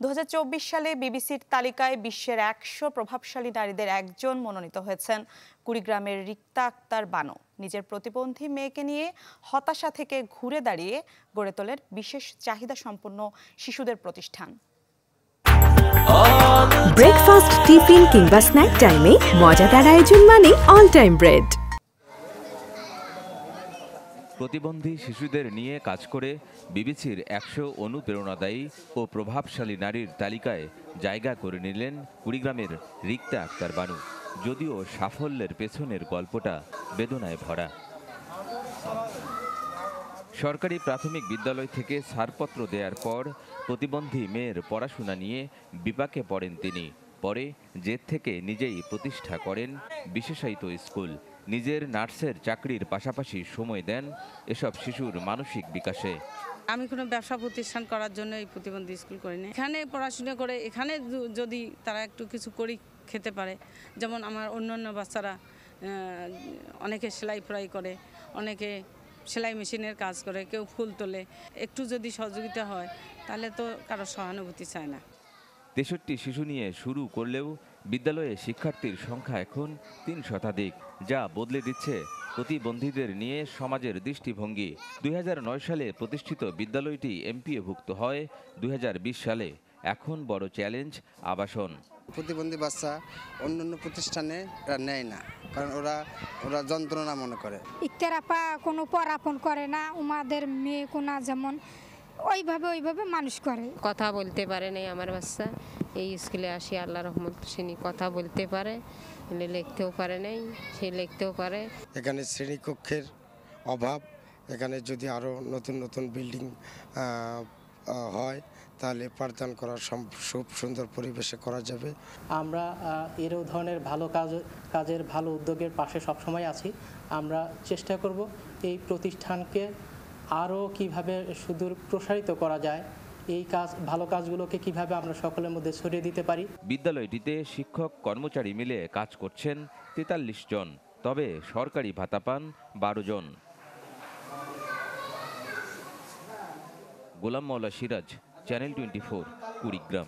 2024 সালে বিবিসির তালিকায় বিশ্বের 100 প্রভাবশালী নারীদের একজন মনোনীত হয়েছেন কুড়িগ্রামের রিক্তা আক্তার বানু। নিজের প্রতিবন্ধী মেয়েকে নিয়ে হতাশা থেকে ঘুরে দাঁড়িয়ে গড়ে তোলেন বিশেষ চাহিদা সম্পন্ন শিশুদের প্রতিষ্ঠান। ব্রেকফাস্ট, টিফিন কিংবা স্ন্যাক টাইমে মজাদার আয়োজন মানে অল টাইম ব্রেড। প্রতিবন্ধী শিশুদের নিয়ে কাজ করে বিবিসির 100 অনুপ্রেরণাদায়ী ও প্রভাবশালী নারীর তালিকায় জায়গা করে নিলেন কুড়িগ্রামের রিক্তা আক্তার বানু। যদিও সাফল্যের পেছনের গল্পটা বেদনায় ভরা। সরকারি প্রাথমিক বিদ্যালয় থেকে ছাড়পত্র দেওয়ার পর প্রতিবন্ধী মেয়ের পড়াশোনা নিয়ে বিপাকে পড়েন তিনি। পরে জেদ থেকে নিজেই প্রতিষ্ঠা করেন বিশেষায়িত স্কুল। নিজের নার্সের চাকরির পাশাপাশি সময় দেন এসব শিশুর মানসিক বিকাশে। আমি কোনো ব্যবসা প্রতিষ্ঠান করার জন্য এই প্রতিবন্ধী স্কুল করিনি। এখানে পড়াশোনা করে এখানে যদি তারা একটু কিছু করি খেতে পারে, যেমন আমার অন্যান্য বাচ্চারা অনেকে সেলাই ফ্রাই করে, অনেকে সেলাই মেশিনের কাজ করে, কেউ ফুল তোলে, একটু যদি সহযোগিতা হয় তাহলে তো কারো সহানুভূতি চায় না। 63 শিশু নিয়ে শুরু করলেও বিদ্যালয়ে শিক্ষার্থীর সংখ্যা এখন 3 শতাধিক, যা বদলে দিচ্ছে প্রতিবন্ধীদের নিয়ে সমাজের দৃষ্টিভঙ্গি। 2009 সালে প্রতিষ্ঠিত বিদ্যালয়টি এমপিওভুক্ত হয় 2020 সালে। এখন বড় চ্যালেঞ্জ আবাসন। প্রতিবন্ধী বাচ্চা অন্যান্য প্রতিষ্ঠানে নেয় না, কারণ ওরা যন্ত্রণা মনে করে। ইকতার আপা কোনো পরাপন করে না, উমাদের মেয়ে কোনা যেমন ওইভাবে মানুষ করে। কথা বলতে পারে নাই আমার বাচ্চা, এই স্কুলে আসি আল্লাহ রহমত শুনি কথা বলতে পারে, লিখতেও পারে নাই, সে লিখতেও পারে। এখানে শ্রেণীকক্ষের অভাব, এখানে যদি আরও নতুন নতুন বিল্ডিং হয় তাহলে পাঠদান করার খুব সুন্দর পরিবেশে করা যাবে। আমরা এরও ধরনের ভালো কাজের ভালো উদ্যোগের পাশে সবসময় আছি। আমরা চেষ্টা করব এই প্রতিষ্ঠানকে আরও কিভাবে সুদূর প্রসারিত করা যায়, এই ভালো কাজগুলোকে কিভাবে আমরা সকলের মধ্যে ছড়িয়ে দিতে পারি। বিদ্যালয়টিতে শিক্ষক কর্মচারী মিলে কাজ করছেন 43 জন, তবে সরকারি ভাতা পান 12 জন। গোলাম মাওলা সিরাজ, চ্যানেল 24, কুড়িগ্রাম।